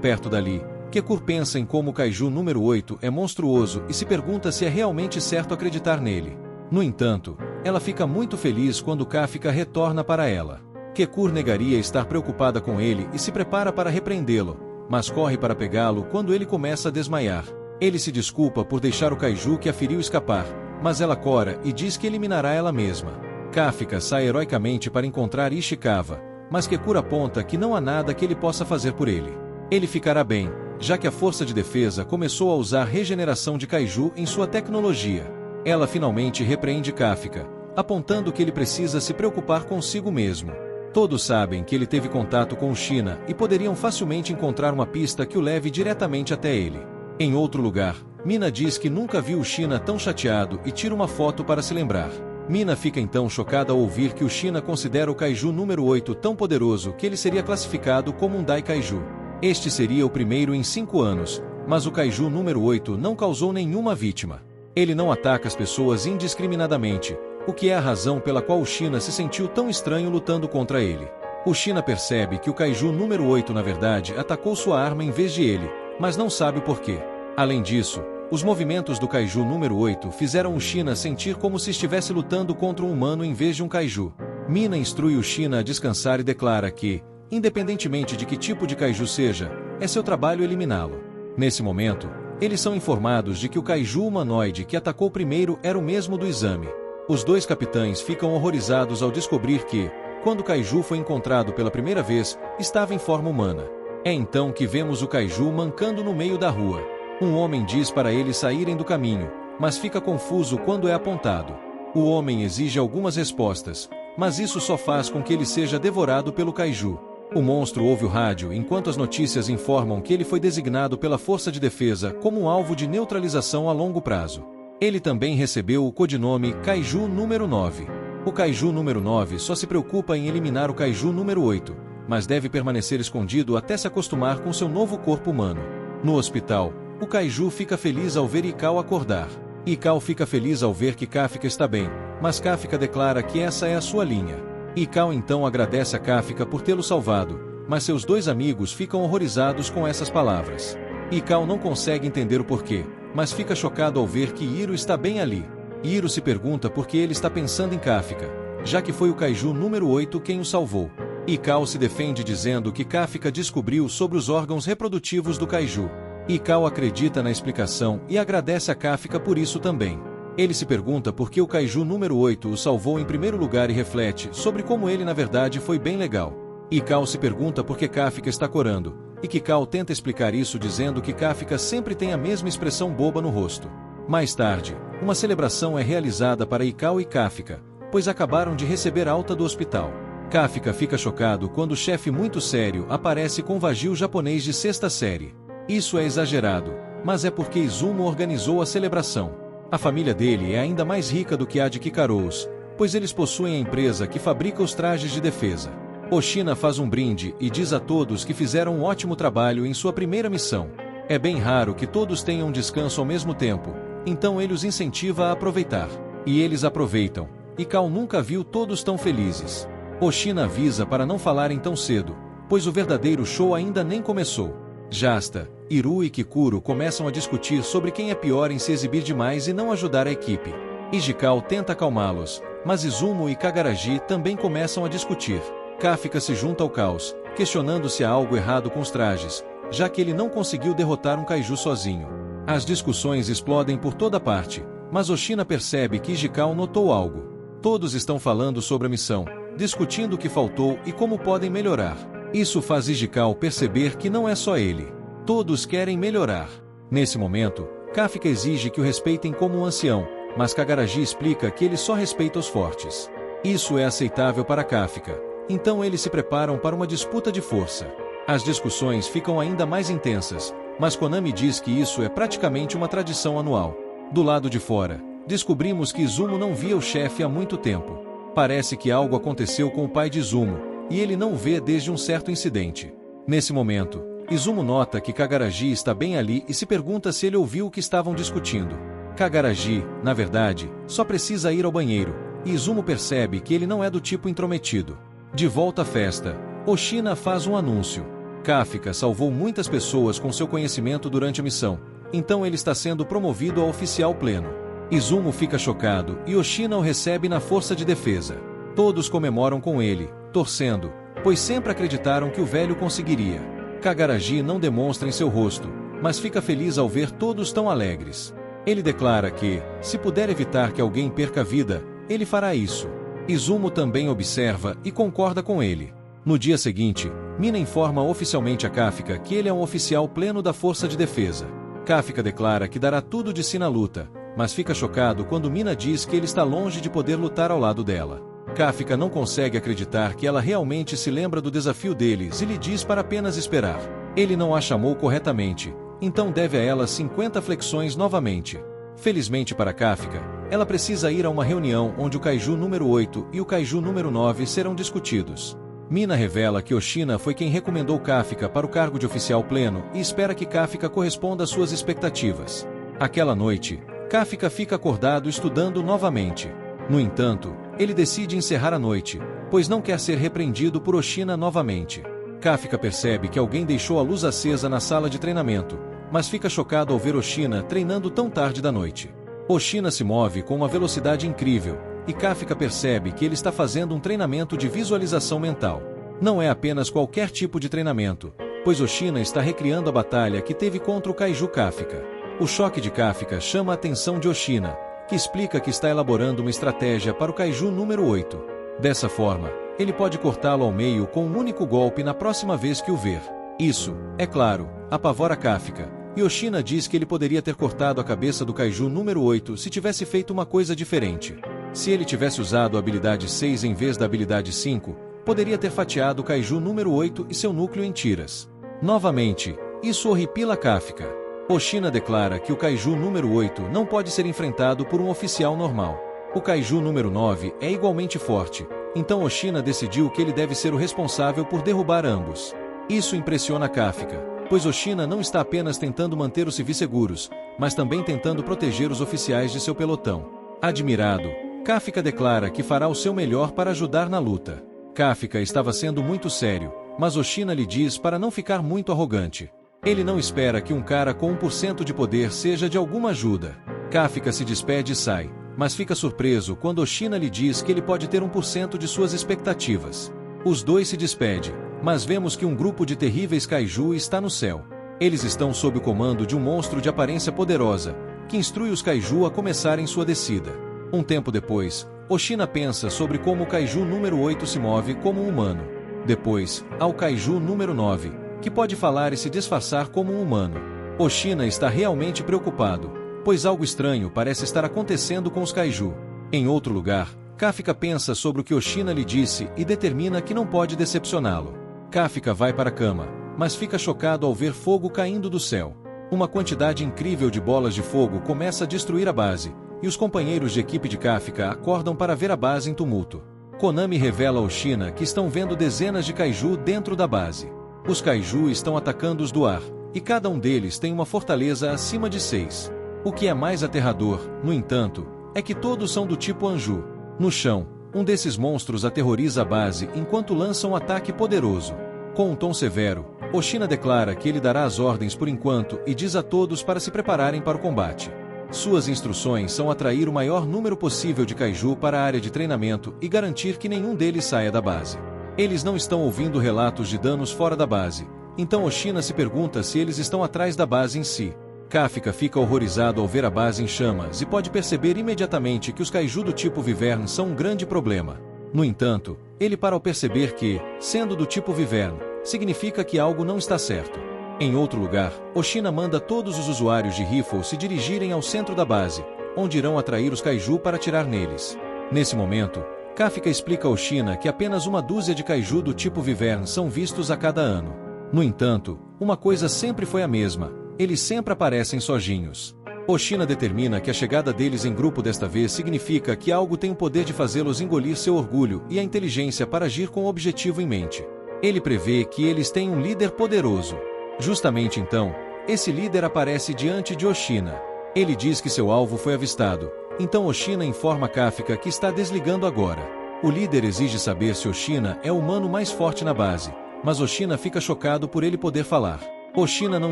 Perto dali, Kekur pensa em como o Kaiju número 8 é monstruoso e se pergunta se é realmente certo acreditar nele. No entanto, ela fica muito feliz quando Kafka retorna para ela. Kekur negaria estar preocupada com ele e se prepara para repreendê-lo, mas corre para pegá-lo quando ele começa a desmaiar. Ele se desculpa por deixar o Kaiju que a feriu escapar, mas ela cora e diz que eliminará ela mesma. Kafka sai heroicamente para encontrar Ishikawa, mas Kekur aponta que não há nada que ele possa fazer por ele. Ele ficará bem, já que a força de defesa começou a usar regeneração de Kaiju em sua tecnologia. Ela finalmente repreende Kafka, apontando que ele precisa se preocupar consigo mesmo. Todos sabem que ele teve contato com o Shina e poderiam facilmente encontrar uma pista que o leve diretamente até ele. Em outro lugar, Mina diz que nunca viu o Shina tão chateado e tira uma foto para se lembrar. Mina fica então chocada ao ouvir que o Shina considera o Kaiju número 8 tão poderoso que ele seria classificado como um Dai Kaiju. Este seria o primeiro em 5 anos, mas o Kaiju número 8 não causou nenhuma vítima. Ele não ataca as pessoas indiscriminadamente, o que é a razão pela qual o Shina se sentiu tão estranho lutando contra ele. O Shina percebe que o Kaiju número 8 na verdade atacou sua arma em vez de ele, mas não sabe o porquê. Além disso, os movimentos do Kaiju número 8 fizeram o Shina sentir como se estivesse lutando contra um humano em vez de um Kaiju. Mina instrui o Shina a descansar e declara que, independentemente de que tipo de Kaiju seja, é seu trabalho eliminá-lo. Nesse momento, eles são informados de que o Kaiju humanoide que atacou primeiro era o mesmo do exame. Os dois capitães ficam horrorizados ao descobrir que, quando o Kaiju foi encontrado pela primeira vez, estava em forma humana. É então que vemos o Kaiju mancando no meio da rua. Um homem diz para eles saírem do caminho, mas fica confuso quando é apontado. O homem exige algumas respostas, mas isso só faz com que ele seja devorado pelo Kaiju. O monstro ouve o rádio enquanto as notícias informam que ele foi designado pela Força de Defesa como um alvo de neutralização a longo prazo. Ele também recebeu o codinome Kaiju número 9. O Kaiju número 9 só se preocupa em eliminar o Kaiju número 8, mas deve permanecer escondido até se acostumar com seu novo corpo humano. No hospital, o Kaiju fica feliz ao ver Ikao acordar. Ikao fica feliz ao ver que Kafka está bem, mas Kafka declara que essa é a sua linha. Ikao então agradece a Kafka por tê-lo salvado, mas seus dois amigos ficam horrorizados com essas palavras. Ikao não consegue entender o porquê, mas fica chocado ao ver que Hiro está bem ali. Hiro se pergunta por que ele está pensando em Kafka, já que foi o Kaiju número 8 quem o salvou. Ikao se defende dizendo que Kafka descobriu sobre os órgãos reprodutivos do Kaiju. Ikao acredita na explicação e agradece a Kafka por isso também. Ele se pergunta por que o Kaiju número 8 o salvou em primeiro lugar e reflete sobre como ele na verdade foi bem legal. Ikao se pergunta por que Kafka está corando, e Kikao tenta explicar isso dizendo que Kafka sempre tem a mesma expressão boba no rosto. Mais tarde, uma celebração é realizada para Ikao e Kafka, pois acabaram de receber alta do hospital. Kafka fica chocado quando o chefe muito sério aparece com um vagio japonês de 6ª série. Isso é exagerado, mas é porque Izumo organizou a celebração. A família dele é ainda mais rica do que a de Kikaros, pois eles possuem a empresa que fabrica os trajes de defesa. Oshina faz um brinde e diz a todos que fizeram um ótimo trabalho em sua primeira missão. É bem raro que todos tenham descanso ao mesmo tempo, então ele os incentiva a aproveitar. E eles aproveitam. Ikao nunca viu todos tão felizes. Oshina avisa para não falarem tão cedo, pois o verdadeiro show ainda nem começou. Jasta, Iru e Kikuro começam a discutir sobre quem é pior em se exibir demais e não ajudar a equipe. Ishikawa tenta acalmá-los, mas Izumo e Kagaraji também começam a discutir. Kafka se junta ao caos, questionando se há algo errado com os trajes, já que ele não conseguiu derrotar um Kaiju sozinho. As discussões explodem por toda parte, mas Oshina percebe que Ishikawa notou algo. Todos estão falando sobre a missão, discutindo o que faltou e como podem melhorar. Isso faz Ishikawa perceber que não é só ele. Todos querem melhorar. Nesse momento, Kafka exige que o respeitem como um ancião, mas Kagaraji explica que ele só respeita os fortes. Isso é aceitável para Kafka, então eles se preparam para uma disputa de força. As discussões ficam ainda mais intensas, mas Konami diz que isso é praticamente uma tradição anual. Do lado de fora, descobrimos que Izumo não via o chefe há muito tempo. Parece que algo aconteceu com o pai de Izumo, e ele não o vê desde um certo incidente. Nesse momento, Izumo nota que Kagaraji está bem ali e se pergunta se ele ouviu o que estavam discutindo. Kagaraji, na verdade, só precisa ir ao banheiro, e Izumo percebe que ele não é do tipo intrometido. De volta à festa, Oshina faz um anúncio. Kafka salvou muitas pessoas com seu conhecimento durante a missão, então ele está sendo promovido a oficial pleno. Izumo fica chocado e Oshina o recebe na força de defesa. Todos comemoram com ele, torcendo, pois sempre acreditaram que o velho conseguiria. Kagaraji não demonstra em seu rosto, mas fica feliz ao ver todos tão alegres. Ele declara que, se puder evitar que alguém perca a vida, ele fará isso. Izumo também observa e concorda com ele. No dia seguinte, Mina informa oficialmente a Kafka que ele é um oficial pleno da força de defesa. Kafka declara que dará tudo de si na luta, mas fica chocado quando Mina diz que ele está longe de poder lutar ao lado dela. Kafka não consegue acreditar que ela realmente se lembra do desafio deles e lhe diz para apenas esperar. Ele não a chamou corretamente, então deve a ela 50 flexões novamente. Felizmente para Kafka, ela precisa ir a uma reunião onde o Kaiju número 8 e o Kaiju número 9 serão discutidos. Mina revela que Oshina foi quem recomendou Kafka para o cargo de oficial pleno e espera que Kafka corresponda às suas expectativas. Aquela noite, Kafka fica acordado estudando novamente. No entanto, ele decide encerrar a noite, pois não quer ser repreendido por Oshina novamente. Kafka percebe que alguém deixou a luz acesa na sala de treinamento, mas fica chocado ao ver Oshina treinando tão tarde da noite. Oshina se move com uma velocidade incrível, e Kafka percebe que ele está fazendo um treinamento de visualização mental. Não é apenas qualquer tipo de treinamento, pois Oshina está recriando a batalha que teve contra o Kaiju Kafka. O choque de Kafka chama a atenção de Oshina, que explica que está elaborando uma estratégia para o Kaiju número 8. Dessa forma, ele pode cortá-lo ao meio com um único golpe na próxima vez que o ver. Isso, é claro, apavora Kafka, e Oshina diz que ele poderia ter cortado a cabeça do Kaiju número 8 se tivesse feito uma coisa diferente. Se ele tivesse usado a habilidade 6 em vez da habilidade 5, poderia ter fatiado o Kaiju número 8 e seu núcleo em tiras. Novamente, isso horripila Kafka. Oshina declara que o Kaiju número 8 não pode ser enfrentado por um oficial normal. O Kaiju número 9 é igualmente forte, então Oshina decidiu que ele deve ser o responsável por derrubar ambos. Isso impressiona Kafka, pois Oshina não está apenas tentando manter os civis seguros, mas também tentando proteger os oficiais de seu pelotão. Admirado, Kafka declara que fará o seu melhor para ajudar na luta. Kafka estava sendo muito sério, mas Oshina lhe diz para não ficar muito arrogante. Ele não espera que um cara com 1% de poder seja de alguma ajuda. Kafka se despede e sai, mas fica surpreso quando Oshina lhe diz que ele pode ter 1% de suas expectativas. Os dois se despedem, mas vemos que um grupo de terríveis Kaiju está no céu. Eles estão sob o comando de um monstro de aparência poderosa, que instrui os Kaiju a começarem sua descida. Um tempo depois, Oshina pensa sobre como o Kaiju número 8 se move como um humano. Depois, há o Kaiju número 9, que pode falar e se disfarçar como um humano. Oshina está realmente preocupado, pois algo estranho parece estar acontecendo com os Kaiju. Em outro lugar, Kafka pensa sobre o que Oshina lhe disse e determina que não pode decepcioná-lo. Kafka vai para a cama, mas fica chocado ao ver fogo caindo do céu. Uma quantidade incrível de bolas de fogo começa a destruir a base, e os companheiros de equipe de Kafka acordam para ver a base em tumulto. Konami revela a Oshina que estão vendo dezenas de Kaiju dentro da base. Os Kaiju estão atacando os do ar, e cada um deles tem uma fortaleza acima de 6. O que é mais aterrador, no entanto, é que todos são do tipo Anju. No chão, um desses monstros aterroriza a base enquanto lança um ataque poderoso. Com um tom severo, Oshina declara que ele dará as ordens por enquanto e diz a todos para se prepararem para o combate. Suas instruções são atrair o maior número possível de Kaiju para a área de treinamento e garantir que nenhum deles saia da base. Eles não estão ouvindo relatos de danos fora da base, então Oshina se pergunta se eles estão atrás da base em si. Kafka fica horrorizado ao ver a base em chamas e pode perceber imediatamente que os Kaiju do tipo Wyvern são um grande problema. No entanto, ele para ao perceber que, sendo do tipo Wyvern, significa que algo não está certo. Em outro lugar, Oshina manda todos os usuários de Rifle se dirigirem ao centro da base, onde irão atrair os Kaiju para atirar neles. Nesse momento, Kafka explica a Oshina que apenas uma dúzia de Kaiju do tipo Wyvern são vistos a cada ano. No entanto, uma coisa sempre foi a mesma: eles sempre aparecem sozinhos. Oshina determina que a chegada deles em grupo desta vez significa que algo tem o poder de fazê-los engolir seu orgulho e a inteligência para agir com o objetivo em mente. Ele prevê que eles têm um líder poderoso. Justamente então, esse líder aparece diante de Oshina. Ele diz que seu alvo foi avistado, Então Oshina informa Kafka que está desligando agora. O líder exige saber se Oshina é o humano mais forte na base, mas Oshina fica chocado por ele poder falar. Oshina não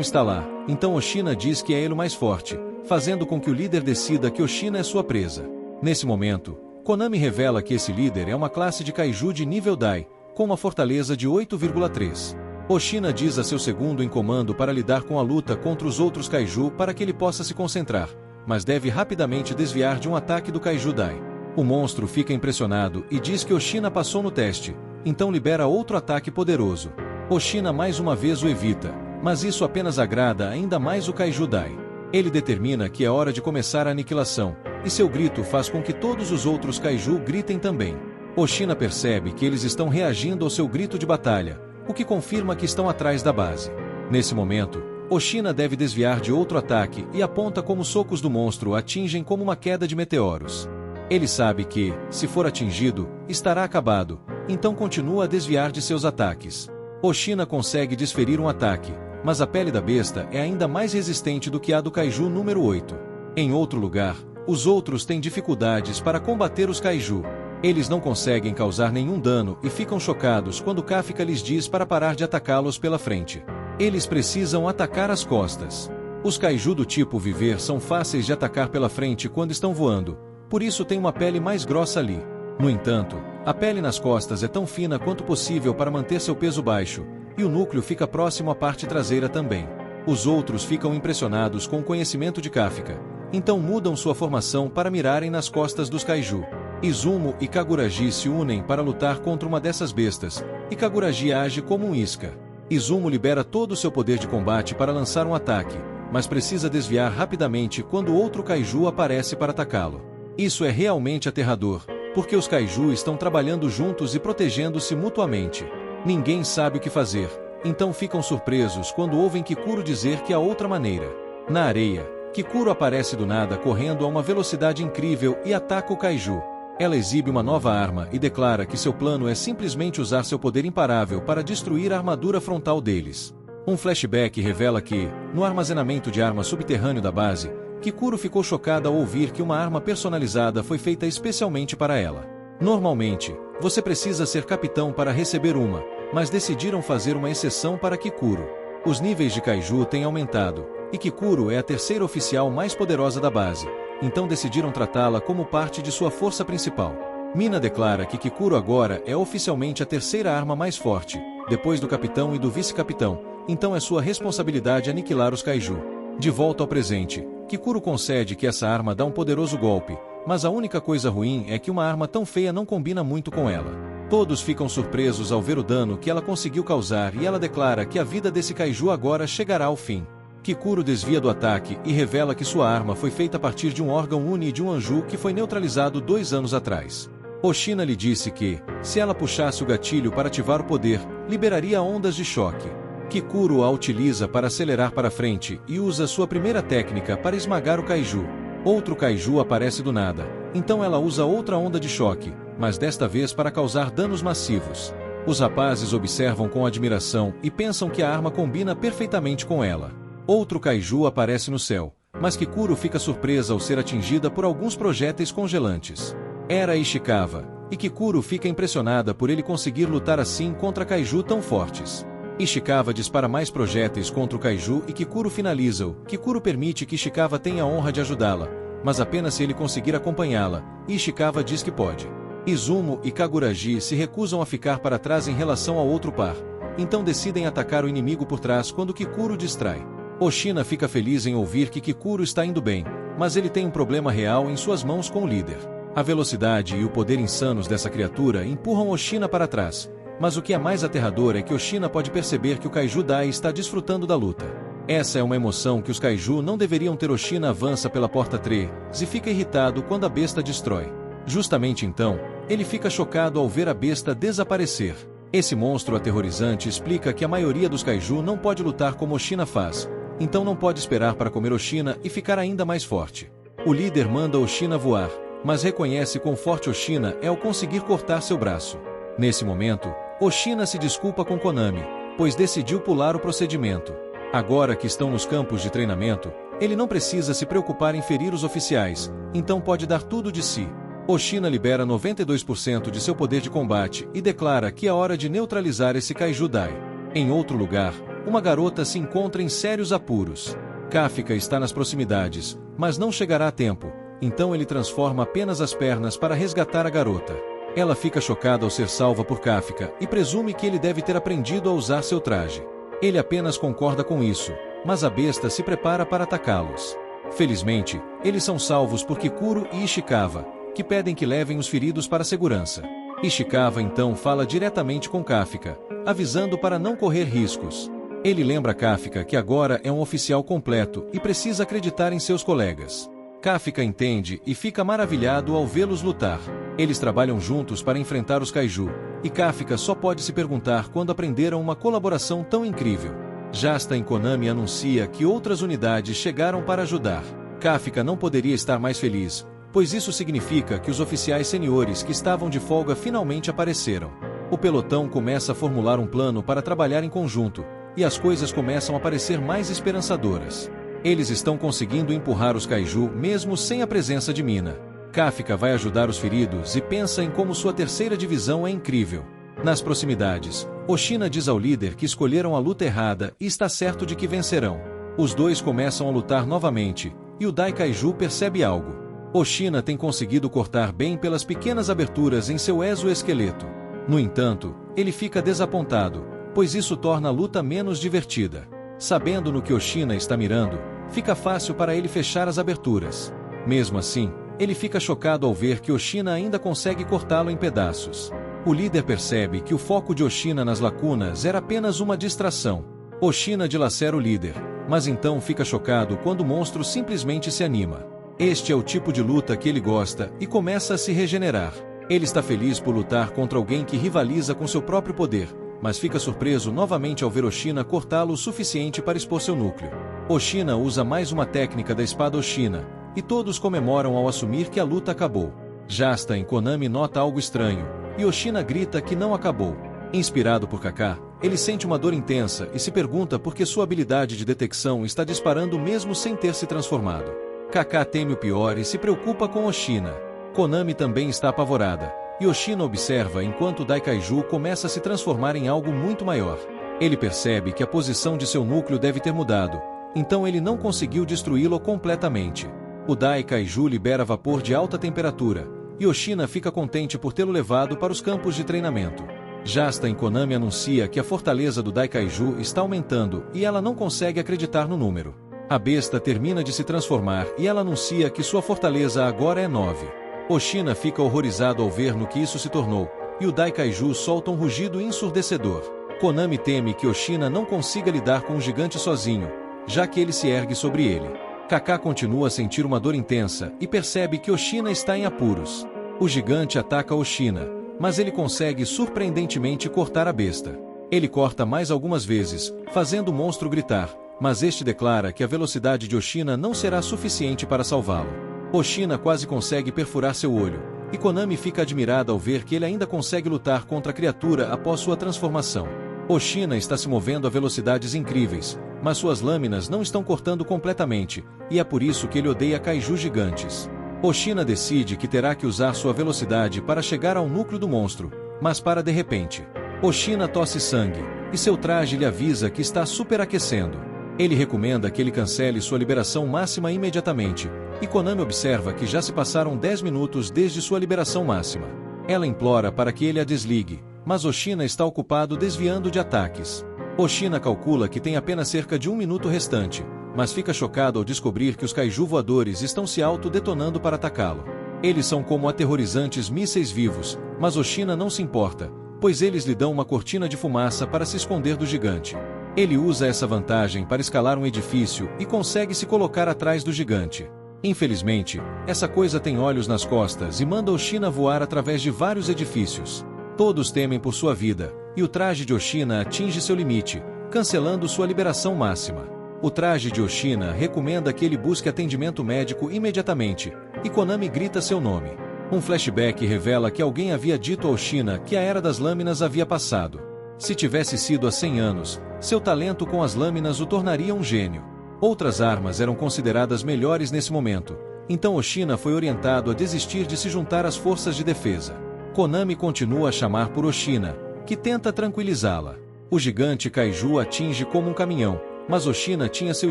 está lá, então Oshina diz que é ele o mais forte, fazendo com que o líder decida que Oshina é sua presa. Nesse momento, Konami revela que esse líder é uma classe de kaiju de nível Dai, com uma fortaleza de 8,3. Oshina diz a seu segundo em comando para lidar com a luta contra os outros kaiju para que ele possa se concentrar, mas deve rapidamente desviar de um ataque do kaiju Dai. O monstro fica impressionado e diz que Oshina passou no teste, então libera outro ataque poderoso. Oshina mais uma vez o evita, mas isso apenas agrada ainda mais o kaiju Dai. Ele determina que é hora de começar a aniquilação, e seu grito faz com que todos os outros kaiju gritem também. Oshina percebe que eles estão reagindo ao seu grito de batalha, o que confirma que estão atrás da base. Nesse momento, Oshina deve desviar de outro ataque e aponta como os socos do monstro atingem como uma queda de meteoros. Ele sabe que, se for atingido, estará acabado, então continua a desviar de seus ataques. Oshina consegue desferir um ataque, mas a pele da besta é ainda mais resistente do que a do kaiju número 8. Em outro lugar, os outros têm dificuldades para combater os kaiju. Eles não conseguem causar nenhum dano e ficam chocados quando Kafka lhes diz para parar de atacá-los pela frente. Eles precisam atacar as costas. Os kaiju do tipo viver são fáceis de atacar pela frente quando estão voando, por isso tem uma pele mais grossa ali. No entanto, a pele nas costas é tão fina quanto possível para manter seu peso baixo, e o núcleo fica próximo à parte traseira também. Os outros ficam impressionados com o conhecimento de Kafka, então mudam sua formação para mirarem nas costas dos kaiju. Izumo e Kaguraji se unem para lutar contra uma dessas bestas, e Kaguraji age como um isca. Izumo libera todo o seu poder de combate para lançar um ataque, mas precisa desviar rapidamente quando outro kaiju aparece para atacá-lo. Isso é realmente aterrador, porque os kaiju estão trabalhando juntos e protegendo-se mutuamente. Ninguém sabe o que fazer, então ficam surpresos quando ouvem Kikuro dizer que há outra maneira. Na areia, Kikuro aparece do nada correndo a uma velocidade incrível e ataca o kaiju. Ela exibe uma nova arma e declara que seu plano é simplesmente usar seu poder imparável para destruir a armadura frontal deles. Um flashback revela que, no armazenamento de armas subterrâneo da base, Kikuro ficou chocada ao ouvir que uma arma personalizada foi feita especialmente para ela. Normalmente, você precisa ser capitão para receber uma, mas decidiram fazer uma exceção para Kikuro. Os níveis de kaiju têm aumentado, e Kikuro é a terceira oficial mais poderosa da base, então decidiram tratá-la como parte de sua força principal. Mina declara que Kikuro agora é oficialmente a terceira arma mais forte, depois do capitão e do vice-capitão, então é sua responsabilidade aniquilar os kaiju. De volta ao presente, Kikuro concede que essa arma dá um poderoso golpe, mas a única coisa ruim é que uma arma tão feia não combina muito com ela. Todos ficam surpresos ao ver o dano que ela conseguiu causar e ela declara que a vida desse kaiju agora chegará ao fim. Kikuro desvia do ataque e revela que sua arma foi feita a partir de um órgão Uni de um Anju que foi neutralizado 2 anos atrás. Oshina lhe disse que, se ela puxasse o gatilho para ativar o poder, liberaria ondas de choque. Kikuro a utiliza para acelerar para frente e usa sua primeira técnica para esmagar o kaiju. Outro kaiju aparece do nada, então ela usa outra onda de choque, mas desta vez para causar danos massivos. Os rapazes observam com admiração e pensam que a arma combina perfeitamente com ela. Outro kaiju aparece no céu, mas Kikuro fica surpresa ao ser atingida por alguns projéteis congelantes. Era Ishikawa, e Kikuro fica impressionada por ele conseguir lutar assim contra kaiju tão fortes. Ishikawa dispara mais projéteis contra o kaiju e Kikuro finaliza-o. Kikuro permite que Ishikawa tenha a honra de ajudá-la, mas apenas se ele conseguir acompanhá-la, e Ishikawa diz que pode. Izumo e Kaguraji se recusam a ficar para trás em relação ao outro par, então decidem atacar o inimigo por trás quando Kikuro distrai. Oshina fica feliz em ouvir que Kikuro está indo bem, mas ele tem um problema real em suas mãos com o líder. A velocidade e o poder insanos dessa criatura empurram Oshina para trás, mas o que é mais aterrador é que Oshina pode perceber que o kaiju Dai está desfrutando da luta. Essa é uma emoção que os kaiju não deveriam ter. Oshina avança pela porta 3 e fica irritado quando a besta destrói. Justamente então, ele fica chocado ao ver a besta desaparecer. Esse monstro aterrorizante explica que a maioria dos kaiju não pode lutar como Oshina faz, então não pode esperar para comer Oshina e ficar ainda mais forte. O líder manda Oshina voar, mas reconhece quão forte Oshina é ao conseguir cortar seu braço. Nesse momento, Oshina se desculpa com Konami, pois decidiu pular o procedimento. Agora que estão nos campos de treinamento, Ele não precisa se preocupar em ferir os oficiais, então pode dar tudo de si. Oshina libera 92% de seu poder de combate e declara que é hora de neutralizar esse Kaiju Dai. Em outro lugar, uma garota se encontra em sérios apuros. Kafka está nas proximidades, mas não chegará a tempo, então ele transforma apenas as pernas para resgatar a garota. Ela fica chocada ao ser salva por Kafka e presume que ele deve ter aprendido a usar seu traje. Ele apenas concorda com isso, mas a besta se prepara para atacá-los. Felizmente, eles são salvos por Kikuro e Ishikawa, que pedem que levem os feridos para a segurança. Ishikawa então fala diretamente com Kafka, avisando para não correr riscos. Ele lembra Kafka que agora é um oficial completo e precisa acreditar em seus colegas. Kafka entende e fica maravilhado ao vê-los lutar. Eles trabalham juntos para enfrentar os Kaiju, e Kafka só pode se perguntar quando aprenderam uma colaboração tão incrível. Jasta em Konami anuncia que outras unidades chegaram para ajudar. Kafka não poderia estar mais feliz, pois isso significa que os oficiais seniores que estavam de folga finalmente apareceram. O pelotão começa a formular um plano para trabalhar em conjunto, e as coisas começam a parecer mais esperançadoras. Eles estão conseguindo empurrar os Kaiju mesmo sem a presença de Mina. Kafka vai ajudar os feridos e pensa em como sua terceira divisão é incrível. Nas proximidades, Oshina diz ao líder que escolheram a luta errada e está certo de que vencerão. Os dois começam a lutar novamente, e o Dai Kaiju percebe algo. Oshina tem conseguido cortar bem pelas pequenas aberturas em seu exoesqueleto. No entanto, ele fica desapontado, pois isso torna a luta menos divertida. Sabendo no que Oshina está mirando, fica fácil para ele fechar as aberturas. Mesmo assim, ele fica chocado ao ver que Oshina ainda consegue cortá-lo em pedaços. O líder percebe que o foco de Oshina nas lacunas era apenas uma distração. Oshina dilacera o líder, mas então fica chocado quando o monstro simplesmente se anima. Este é o tipo de luta que ele gosta e começa a se regenerar. Ele está feliz por lutar contra alguém que rivaliza com seu próprio poder, mas fica surpreso novamente ao ver Oshina cortá-lo o suficiente para expor seu núcleo. Oshina usa mais uma técnica da espada Oshina, e todos comemoram ao assumir que a luta acabou. Jasta em Konami nota algo estranho, e Oshina grita que não acabou. Inspirado por Kaká, ele sente uma dor intensa e se pergunta por que sua habilidade de detecção está disparando mesmo sem ter se transformado. Kaká teme o pior e se preocupa com Oshina. Konami também está apavorada, e Oshina observa enquanto o Dai Kaiju começa a se transformar em algo muito maior. Ele percebe que a posição de seu núcleo deve ter mudado, então ele não conseguiu destruí-lo completamente. O Dai Kaiju libera vapor de alta temperatura, e Oshina fica contente por tê-lo levado para os campos de treinamento. Jasta em Konami anuncia que a fortaleza do Dai Kaiju está aumentando e ela não consegue acreditar no número. A besta termina de se transformar e ela anuncia que sua fortaleza agora é 9. Oshina fica horrorizado ao ver no que isso se tornou, e o Dai Kaiju solta um rugido ensurdecedor. Konami teme que Oshina não consiga lidar com o gigante sozinho, já que ele se ergue sobre ele. Kaká continua a sentir uma dor intensa e percebe que Oshina está em apuros. O gigante ataca Oshina, mas ele consegue surpreendentemente cortar a besta. Ele corta mais algumas vezes, fazendo o monstro gritar, mas este declara que a velocidade de Oshina não será suficiente para salvá-lo. Oshina quase consegue perfurar seu olho, e Konami fica admirada ao ver que ele ainda consegue lutar contra a criatura após sua transformação. Oshina está se movendo a velocidades incríveis, mas suas lâminas não estão cortando completamente, e é por isso que ele odeia Kaiju gigantes. Oshina decide que terá que usar sua velocidade para chegar ao núcleo do monstro, mas para de repente. Oshina tosse sangue, e seu traje lhe avisa que está superaquecendo. Ele recomenda que ele cancele sua liberação máxima imediatamente, e Konami observa que já se passaram 10 minutos desde sua liberação máxima. Ela implora para que ele a desligue, mas Oshina está ocupado desviando de ataques. Oshina calcula que tem apenas cerca de 1 minuto restante, mas fica chocado ao descobrir que os Kaiju voadores estão se autodetonando para atacá-lo. Eles são como aterrorizantes mísseis vivos, mas Oshina não se importa, pois eles lhe dão uma cortina de fumaça para se esconder do gigante. Ele usa essa vantagem para escalar um edifício e consegue se colocar atrás do gigante. Infelizmente, essa coisa tem olhos nas costas e manda Oshina voar através de vários edifícios. Todos temem por sua vida, e o traje de Oshina atinge seu limite, cancelando sua liberação máxima. O traje de Oshina recomenda que ele busque atendimento médico imediatamente, e Konami grita seu nome. Um flashback revela que alguém havia dito a Oshina que a Era das Lâminas havia passado. Se tivesse sido há 100 anos, seu talento com as lâminas o tornaria um gênio. Outras armas eram consideradas melhores nesse momento, então Oshina foi orientado a desistir de se juntar às forças de defesa. Konami continua a chamar por Oshina, que tenta tranquilizá-la. O gigante Kaiju atinge como um caminhão, mas Oshina tinha seu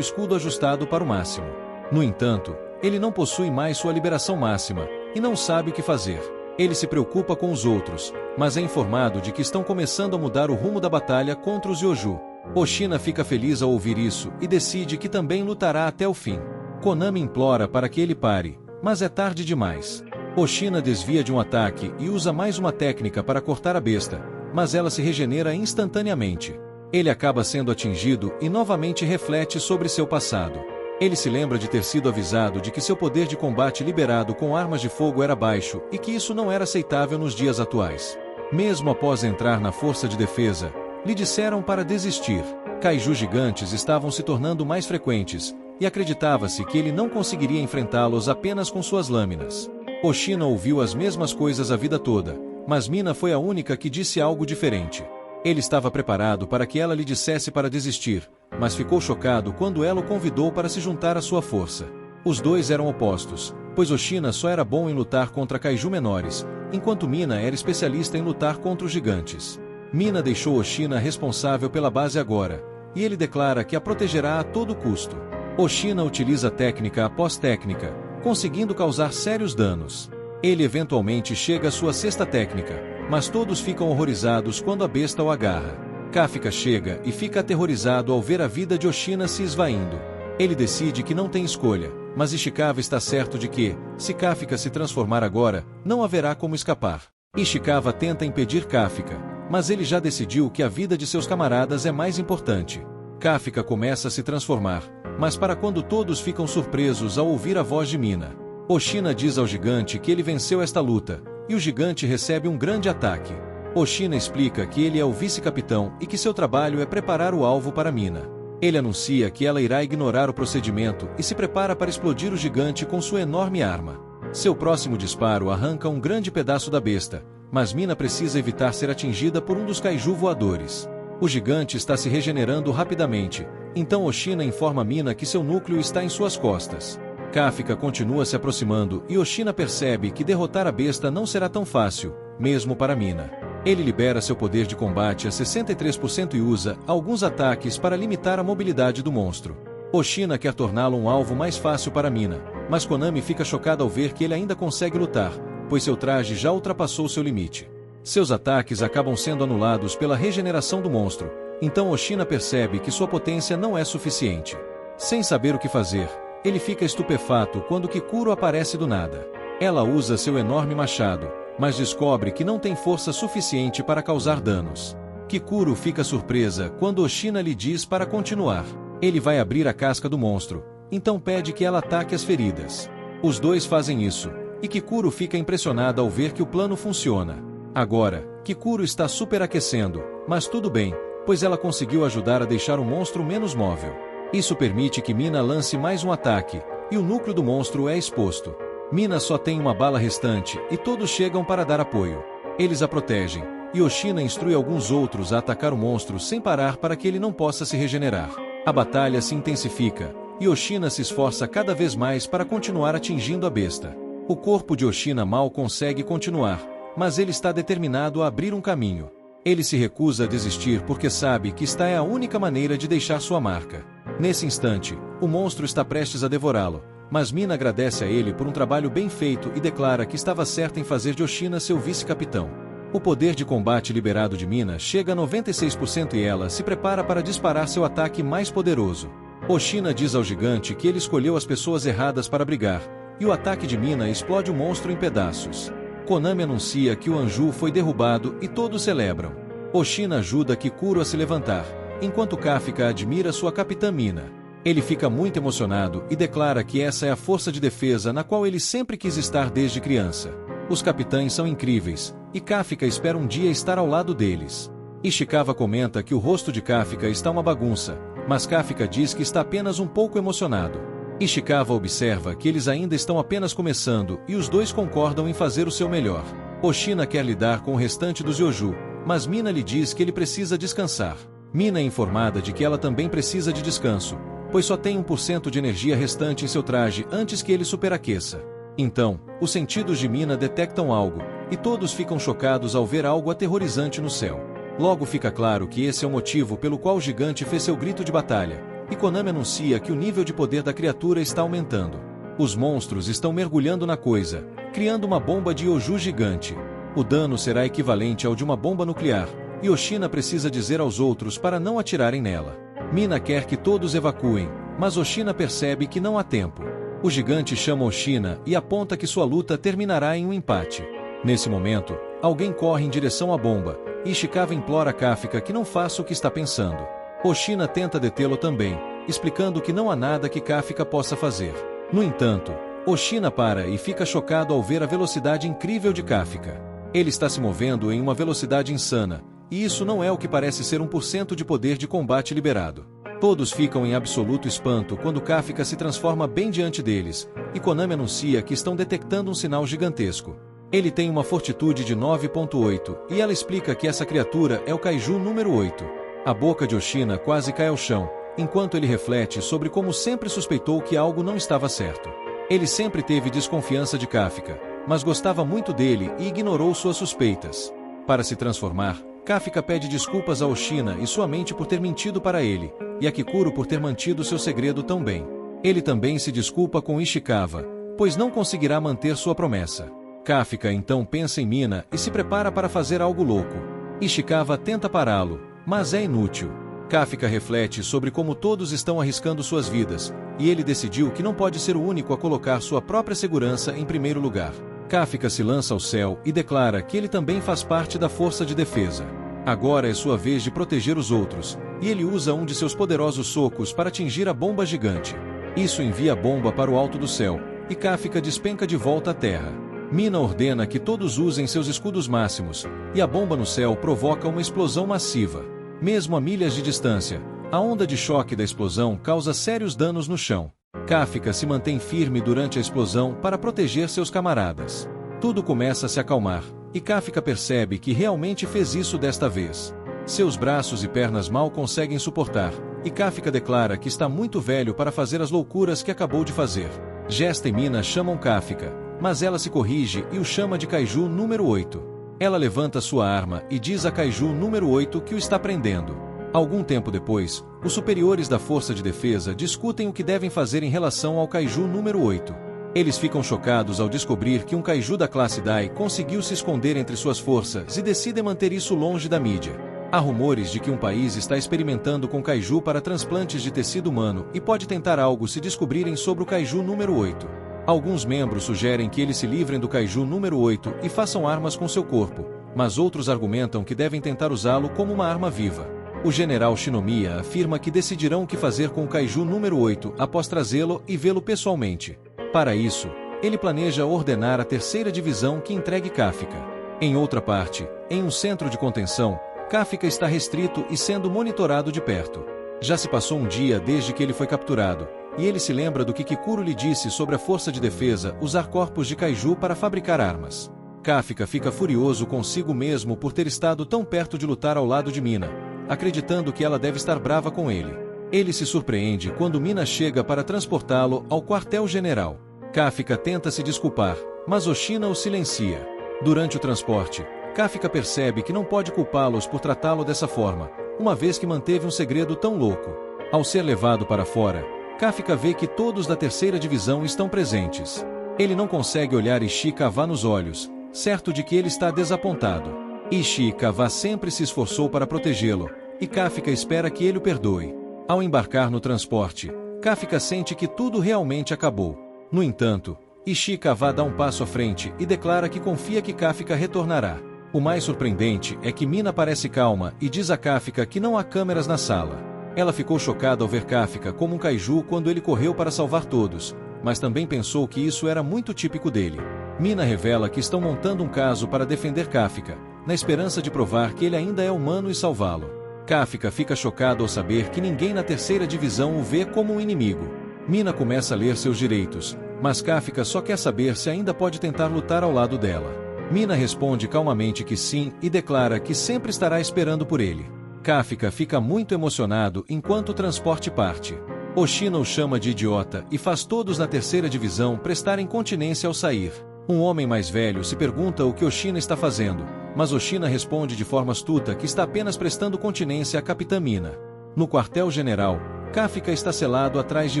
escudo ajustado para o máximo. No entanto, ele não possui mais sua liberação máxima, e não sabe o que fazer. Ele se preocupa com os outros, mas é informado de que estão começando a mudar o rumo da batalha contra os Yoju. Oshina fica feliz ao ouvir isso e decide que também lutará até o fim. Konami implora para que ele pare, mas é tarde demais. Oshina desvia de um ataque e usa mais uma técnica para cortar a besta, mas ela se regenera instantaneamente. Ele acaba sendo atingido e novamente reflete sobre seu passado. Ele se lembra de ter sido avisado de que seu poder de combate liberado com armas de fogo era baixo e que isso não era aceitável nos dias atuais. Mesmo após entrar na força de defesa, lhe disseram para desistir. Kaiju gigantes estavam se tornando mais frequentes, e acreditava-se que ele não conseguiria enfrentá-los apenas com suas lâminas. Oshina ouviu as mesmas coisas a vida toda, mas Mina foi a única que disse algo diferente. Ele estava preparado para que ela lhe dissesse para desistir, mas ficou chocado quando ela o convidou para se juntar à sua força. Os dois eram opostos, pois Oshina só era bom em lutar contra kaiju menores, enquanto Mina era especialista em lutar contra os gigantes. Mina deixou Oshina responsável pela base agora, e ele declara que a protegerá a todo custo. Oshina utiliza técnica após técnica, conseguindo causar sérios danos. Ele eventualmente chega à sua sexta técnica, mas todos ficam horrorizados quando a besta o agarra. Kafka chega e fica aterrorizado ao ver a vida de Oshina se esvaindo. Ele decide que não tem escolha, mas Ishikawa está certo de que, se Kafka se transformar agora, não haverá como escapar. Ishikawa tenta impedir Kafka, mas ele já decidiu que a vida de seus camaradas é mais importante. Kafka começa a se transformar, mas para quando todos ficam surpresos ao ouvir a voz de Mina. Oshina diz ao gigante que ele venceu esta luta, e o gigante recebe um grande ataque. Oshina explica que ele é o vice-capitão e que seu trabalho é preparar o alvo para Mina. Ele anuncia que ela irá ignorar o procedimento e se prepara para explodir o gigante com sua enorme arma. Seu próximo disparo arranca um grande pedaço da besta, mas Mina precisa evitar ser atingida por um dos kaiju voadores. O gigante está se regenerando rapidamente, então Oshina informa Mina que seu núcleo está em suas costas. Kafka continua se aproximando e Oshina percebe que derrotar a besta não será tão fácil, mesmo para Mina. Ele libera seu poder de combate a 63% e usa alguns ataques para limitar a mobilidade do monstro. Oshina quer torná-lo um alvo mais fácil para Mina, mas Konami fica chocada ao ver que ele ainda consegue lutar, pois seu traje já ultrapassou seu limite. Seus ataques acabam sendo anulados pela regeneração do monstro, então Oshina percebe que sua potência não é suficiente. Sem saber o que fazer, ele fica estupefato quando Kikuro aparece do nada. Ela usa seu enorme machado, mas descobre que não tem força suficiente para causar danos. Kikuro fica surpresa quando Oshina lhe diz para continuar. Ele vai abrir a casca do monstro, então pede que ela ataque as feridas. Os dois fazem isso, e Kikuro fica impressionada ao ver que o plano funciona. Agora, Kikuro está superaquecendo, mas tudo bem, pois ela conseguiu ajudar a deixar o monstro menos móvel. Isso permite que Mina lance mais um ataque, e o núcleo do monstro é exposto. Mina só tem uma bala restante e todos chegam para dar apoio. Eles a protegem, e Oshina instrui alguns outros a atacar o monstro sem parar para que ele não possa se regenerar. A batalha se intensifica, e Oshina se esforça cada vez mais para continuar atingindo a besta. O corpo de Oshina mal consegue continuar, mas ele está determinado a abrir um caminho. Ele se recusa a desistir porque sabe que esta é a única maneira de deixar sua marca. Nesse instante, o monstro está prestes a devorá-lo, mas Mina agradece a ele por um trabalho bem feito e declara que estava certa em fazer de Oshina seu vice-capitão. O poder de combate liberado de Mina chega a 96% e ela se prepara para disparar seu ataque mais poderoso. Oshina diz ao gigante que ele escolheu as pessoas erradas para brigar, e o ataque de Mina explode o monstro em pedaços. Konami anuncia que o Anju foi derrubado e todos celebram. Oshina ajuda Kikuro a se levantar, enquanto Kafka admira sua capitã Mina. Ele fica muito emocionado e declara que essa é a força de defesa na qual ele sempre quis estar desde criança. Os capitães são incríveis, e Kafka espera um dia estar ao lado deles. Ishikawa comenta que o rosto de Kafka está uma bagunça, mas Kafka diz que está apenas um pouco emocionado. Ishikawa observa que eles ainda estão apenas começando e os dois concordam em fazer o seu melhor. Oshina quer lidar com o restante dos Yoju, mas Mina lhe diz que ele precisa descansar. Mina é informada de que ela também precisa de descanso, pois só tem 1% de energia restante em seu traje antes que ele superaqueça. Então, os sentidos de Mina detectam algo, e todos ficam chocados ao ver algo aterrorizante no céu. Logo fica claro que esse é o motivo pelo qual o gigante fez seu grito de batalha, e Konami anuncia que o nível de poder da criatura está aumentando. Os monstros estão mergulhando na coisa, criando uma bomba de Yoju gigante. O dano será equivalente ao de uma bomba nuclear, e Oshina precisa dizer aos outros para não atirarem nela. Mina quer que todos evacuem, mas Oshina percebe que não há tempo. O gigante chama Oshina e aponta que sua luta terminará em um empate. Nesse momento, alguém corre em direção à bomba, e Ishikawa implora a Kafka que não faça o que está pensando. Oshina tenta detê-lo também, explicando que não há nada que Kafka possa fazer. No entanto, Oshina para e fica chocado ao ver a velocidade incrível de Kafka. Ele está se movendo em uma velocidade insana, e isso não é o que parece ser 1% de poder de combate liberado. Todos ficam em absoluto espanto quando Kafka se transforma bem diante deles, e Konami anuncia que estão detectando um sinal gigantesco. Ele tem uma fortitude de 9.8, e ela explica que essa criatura é o Kaiju número 8. A boca de Oshina quase cai ao chão, enquanto ele reflete sobre como sempre suspeitou que algo não estava certo. Ele sempre teve desconfiança de Kafka, mas gostava muito dele e ignorou suas suspeitas. Para se transformar, Kafka pede desculpas a Oshina e sua mente por ter mentido para ele, e a Kikuro por ter mantido seu segredo tão bem. Ele também se desculpa com Ishikawa, pois não conseguirá manter sua promessa. Kafka então pensa em Mina e se prepara para fazer algo louco. Ishikawa tenta pará-lo, mas é inútil. Kafka reflete sobre como todos estão arriscando suas vidas, e ele decidiu que não pode ser o único a colocar sua própria segurança em primeiro lugar. Kafka se lança ao céu e declara que ele também faz parte da força de defesa. Agora é sua vez de proteger os outros, e ele usa um de seus poderosos socos para atingir a bomba gigante. Isso envia a bomba para o alto do céu, e Kafka despenca de volta à terra. Mina ordena que todos usem seus escudos máximos, e a bomba no céu provoca uma explosão massiva. Mesmo a milhas de distância, a onda de choque da explosão causa sérios danos no chão. Kafka se mantém firme durante a explosão para proteger seus camaradas. Tudo começa a se acalmar, e Kafka percebe que realmente fez isso desta vez. Seus braços e pernas mal conseguem suportar, e Kafka declara que está muito velho para fazer as loucuras que acabou de fazer. Gesta e Mina chamam Kafka, mas ela se corrige e o chama de Kaiju número 8. Ela levanta sua arma e diz a Kaiju número 8 que o está prendendo. Algum tempo depois, os superiores da Força de Defesa discutem o que devem fazer em relação ao Kaiju número 8. Eles ficam chocados ao descobrir que um Kaiju da classe Dai conseguiu se esconder entre suas forças e decidem manter isso longe da mídia. Há rumores de que um país está experimentando com Kaiju para transplantes de tecido humano e pode tentar algo se descobrirem sobre o Kaiju número 8. Alguns membros sugerem que eles se livrem do Kaiju número 8 e façam armas com seu corpo, mas outros argumentam que devem tentar usá-lo como uma arma viva. O general Shinomiya afirma que decidirão o que fazer com o Kaiju número 8 após trazê-lo e vê-lo pessoalmente. Para isso, ele planeja ordenar a terceira divisão que entregue Kafka. Em outra parte, em um centro de contenção, Kafka está restrito e sendo monitorado de perto. Já se passou um dia desde que ele foi capturado, e ele se lembra do que Kikuro lhe disse sobre a força de defesa usar corpos de Kaiju para fabricar armas. Kafka fica furioso consigo mesmo por ter estado tão perto de lutar ao lado de Mina, acreditando que ela deve estar brava com ele. Ele se surpreende quando Mina chega para transportá-lo ao quartel-general. Kafka tenta se desculpar, mas Oshina o silencia. Durante o transporte, Kafka percebe que não pode culpá-los por tratá-lo dessa forma, uma vez que manteve um segredo tão louco. Ao ser levado para fora, Kafka vê que todos da terceira divisão estão presentes. Ele não consegue olhar Ishikawa nos olhos, certo de que ele está desapontado. Ishikawa sempre se esforçou para protegê-lo, e Kafka espera que ele o perdoe. Ao embarcar no transporte, Kafka sente que tudo realmente acabou. No entanto, Ishikawa dá um passo à frente e declara que confia que Kafka retornará. O mais surpreendente é que Mina parece calma e diz a Kafka que não há câmeras na sala. Ela ficou chocada ao ver Kafka como um kaiju quando ele correu para salvar todos, mas também pensou que isso era muito típico dele. Mina revela que estão montando um caso para defender Kafka, na esperança de provar que ele ainda é humano e salvá-lo. Kafka fica chocado ao saber que ninguém na terceira divisão o vê como um inimigo. Mina começa a ler seus direitos, mas Kafka só quer saber se ainda pode tentar lutar ao lado dela. Mina responde calmamente que sim e declara que sempre estará esperando por ele. Kafka fica muito emocionado enquanto o transporte parte. Oshina o chama de idiota e faz todos na terceira divisão prestarem continência ao sair. Um homem mais velho se pergunta o que Oshina está fazendo, mas Oshina responde de forma astuta que está apenas prestando continência à capitã Mina. No quartel-general, Kafka está selado atrás de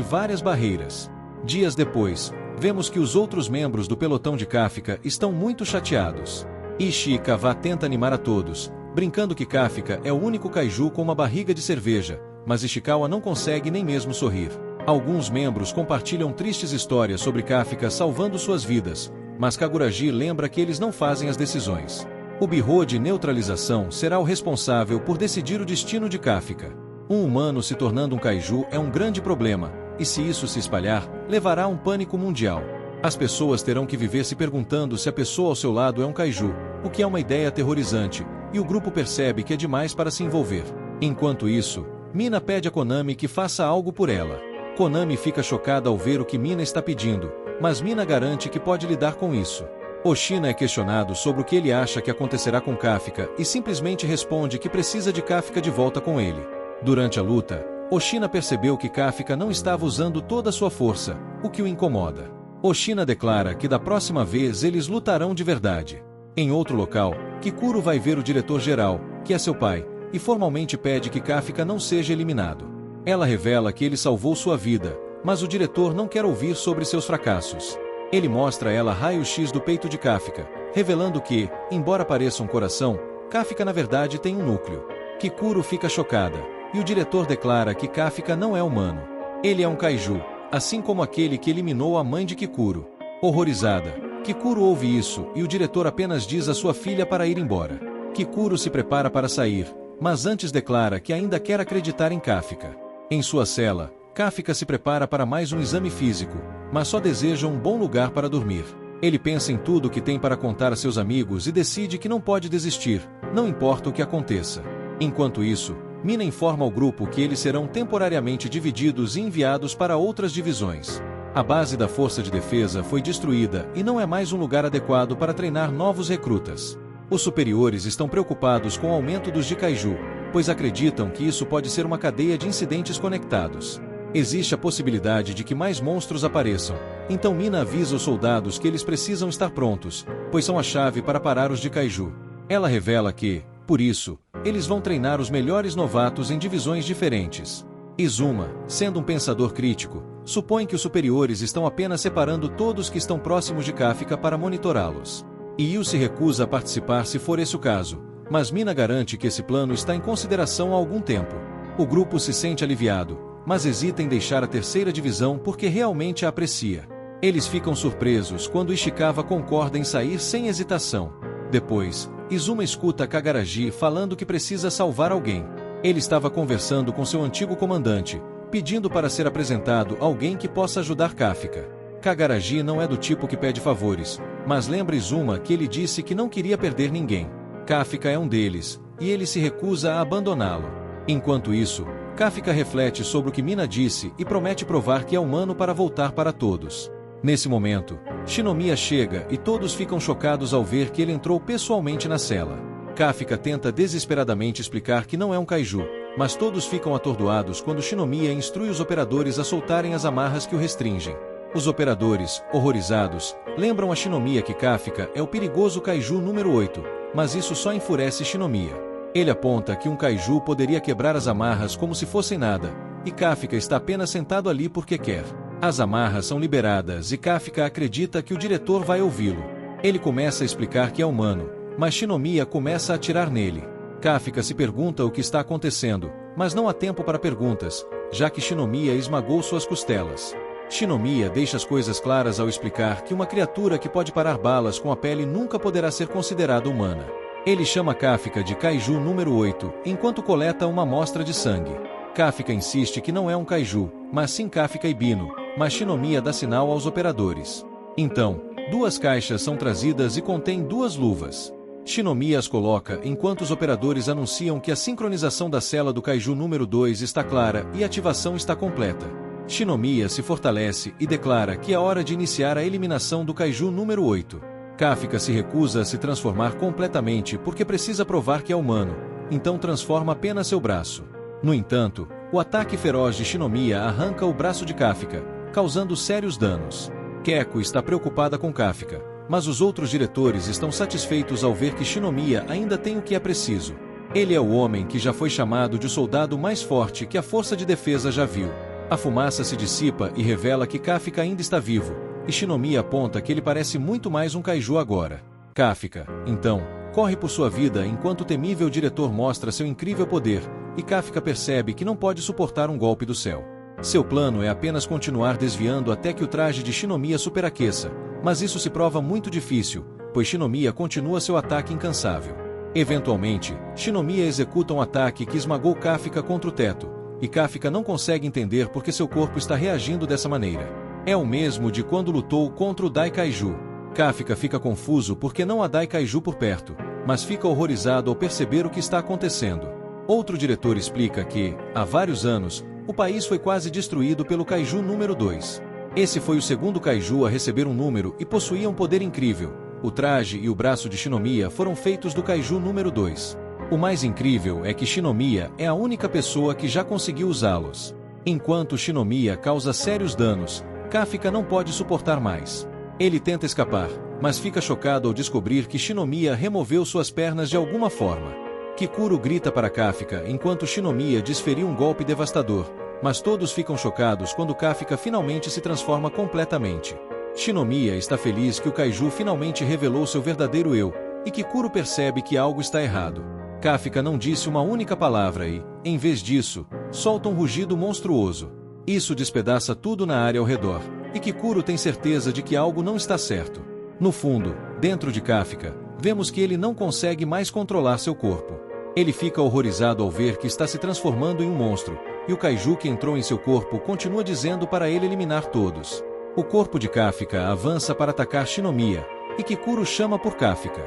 várias barreiras. Dias depois, vemos que os outros membros do pelotão de Kafka estão muito chateados. Ishikawa tenta animar a todos, brincando que Kafka é o único kaiju com uma barriga de cerveja, mas Ishikawa não consegue nem mesmo sorrir. Alguns membros compartilham tristes histórias sobre Kafka salvando suas vidas, mas Kaguraji lembra que eles não fazem as decisões. O birô de neutralização será o responsável por decidir o destino de Kafka. Um humano se tornando um kaiju é um grande problema, e se isso se espalhar, levará a um pânico mundial. As pessoas terão que viver se perguntando se a pessoa ao seu lado é um kaiju, o que é uma ideia aterrorizante, e o grupo percebe que é demais para se envolver. Enquanto isso, Mina pede a Konami que faça algo por ela. Konami fica chocada ao ver o que Mina está pedindo, mas Mina garante que pode lidar com isso. Oshina é questionado sobre o que ele acha que acontecerá com Kafka e simplesmente responde que precisa de Kafka de volta com ele. Durante a luta, Oshina percebeu que Kafka não estava usando toda a sua força, o que o incomoda. Oshina declara que da próxima vez eles lutarão de verdade. Em outro local, Kikuro vai ver o diretor-geral, que é seu pai, e formalmente pede que Kafka não seja eliminado. Ela revela que ele salvou sua vida, mas o diretor não quer ouvir sobre seus fracassos. Ele mostra a ela raio-x do peito de Kafka, revelando que, embora pareça um coração, Kafka na verdade tem um núcleo. Kikuro fica chocada, e o diretor declara que Kafka não é humano. Ele é um kaiju, assim como aquele que eliminou a mãe de Kikuro. Horrorizada, Kikuro ouve isso e o diretor apenas diz à sua filha para ir embora. Kikuro se prepara para sair, mas antes declara que ainda quer acreditar em Kafka. Em sua cela, Kafka se prepara para mais um exame físico, mas só deseja um bom lugar para dormir. Ele pensa em tudo o que tem para contar a seus amigos e decide que não pode desistir, não importa o que aconteça. Enquanto isso, Mina informa ao grupo que eles serão temporariamente divididos e enviados para outras divisões. A base da Força de Defesa foi destruída e não é mais um lugar adequado para treinar novos recrutas. Os superiores estão preocupados com o aumento dos Jikaiju, pois acreditam que isso pode ser uma cadeia de incidentes conectados. Existe a possibilidade de que mais monstros apareçam, então Mina avisa os soldados que eles precisam estar prontos, pois são a chave para parar os Jikaiju. Ela revela que, por isso, eles vão treinar os melhores novatos em divisões diferentes. Izuma, sendo um pensador crítico, supõe que os superiores estão apenas separando todos que estão próximos de Kafka para monitorá-los. E Yu se recusa a participar se for esse o caso, mas Mina garante que esse plano está em consideração há algum tempo. O grupo se sente aliviado, mas hesita em deixar a terceira divisão porque realmente a aprecia. Eles ficam surpresos quando Ishikawa concorda em sair sem hesitação. Depois, Izuma escuta Kagaraji falando que precisa salvar alguém. Ele estava conversando com seu antigo comandante, pedindo para ser apresentado alguém que possa ajudar Kafka. Kagaraji não é do tipo que pede favores, mas lembra Izuma que ele disse que não queria perder ninguém. Kafka é um deles, e ele se recusa a abandoná-lo. Enquanto isso, Kafka reflete sobre o que Mina disse e promete provar que é humano para voltar para todos. Nesse momento, Shinomiya chega e todos ficam chocados ao ver que ele entrou pessoalmente na cela. Kafka tenta desesperadamente explicar que não é um kaiju, mas todos ficam atordoados quando Shinomiya instrui os operadores a soltarem as amarras que o restringem. Os operadores, horrorizados, lembram a Shinomiya que Kafka é o perigoso kaiju número 8, mas isso só enfurece Shinomiya. Ele aponta que um kaiju poderia quebrar as amarras como se fossem nada, e Kafka está apenas sentado ali porque quer. As amarras são liberadas e Kafka acredita que o diretor vai ouvi-lo. Ele começa a explicar que é humano, mas Shinomiya começa a atirar nele. Kafka se pergunta o que está acontecendo, mas não há tempo para perguntas, já que Shinomiya esmagou suas costelas. Shinomiya deixa as coisas claras ao explicar que uma criatura que pode parar balas com a pele nunca poderá ser considerada humana. Ele chama Kafka de Kaiju número 8, enquanto coleta uma amostra de sangue. Kafka insiste que não é um kaiju, mas sim Kafka Ibino, mas Shinomiya dá sinal aos operadores. Então, 2 caixas são trazidas e contêm 2 luvas. Shinomiya as coloca enquanto os operadores anunciam que a sincronização da cela do kaiju número 2 está clara e a ativação está completa. Shinomiya se fortalece e declara que é hora de iniciar a eliminação do kaiju número 8. Kafka se recusa a se transformar completamente porque precisa provar que é humano, então transforma apenas seu braço. No entanto, O ataque feroz de Shinomiya arranca o braço de Kafka, causando sérios danos. Keko está preocupada com Kafka, mas os outros diretores estão satisfeitos ao ver que Shinomiya ainda tem o que é preciso. Ele é o homem que já foi chamado de o soldado mais forte que a força de defesa já viu. A fumaça se dissipa e revela que Kafka ainda está vivo, e Shinomiya aponta que ele parece muito mais um kaiju agora. Kafka, então, corre por sua vida enquanto o temível diretor mostra seu incrível poder, e Kafka percebe que não pode suportar um golpe do céu. Seu plano é apenas continuar desviando até que o traje de Shinomiya superaqueça, mas isso se prova muito difícil, pois Shinomiya continua seu ataque incansável. Eventualmente, Shinomiya executa um ataque que esmagou Kafka contra o teto, e Kafka não consegue entender por que seu corpo está reagindo dessa maneira. É o mesmo de quando lutou contra o Daikaiju. Kafka fica confuso porque não há Daikaiju por perto, mas fica horrorizado ao perceber o que está acontecendo. Outro diretor explica que, há vários anos, o país foi quase destruído pelo Kaiju número 2. Esse foi o segundo Kaiju a receber um número e possuía um poder incrível. O traje e o braço de Shinomiya foram feitos do Kaiju número 2. O mais incrível é que Shinomiya é a única pessoa que já conseguiu usá-los. Enquanto Shinomiya causa sérios danos, Kafka não pode suportar mais. Ele tenta escapar, mas fica chocado ao descobrir que Shinomiya removeu suas pernas de alguma forma. Kikuro grita para Kafka enquanto Shinomiya desferiu um golpe devastador, mas todos ficam chocados quando Kafka finalmente se transforma completamente. Shinomiya está feliz que o kaiju finalmente revelou seu verdadeiro eu, e Kikuro percebe que algo está errado. Kafka não disse uma única palavra e, em vez disso, solta um rugido monstruoso. Isso despedaça tudo na área ao redor, e Kikuro tem certeza de que algo não está certo. No fundo, dentro de Kafka, vemos que ele não consegue mais controlar seu corpo. Ele fica horrorizado ao ver que está se transformando em um monstro, e o kaiju que entrou em seu corpo continua dizendo para ele eliminar todos. O corpo de Kafka avança para atacar Shinomiya, e Kikuro chama por Kafka.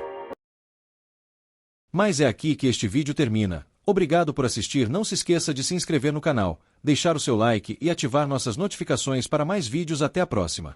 Mas é aqui que este vídeo termina. Obrigado por assistir, não se esqueça de se inscrever no canal, deixar o seu like e ativar nossas notificações para mais vídeos. Até a próxima.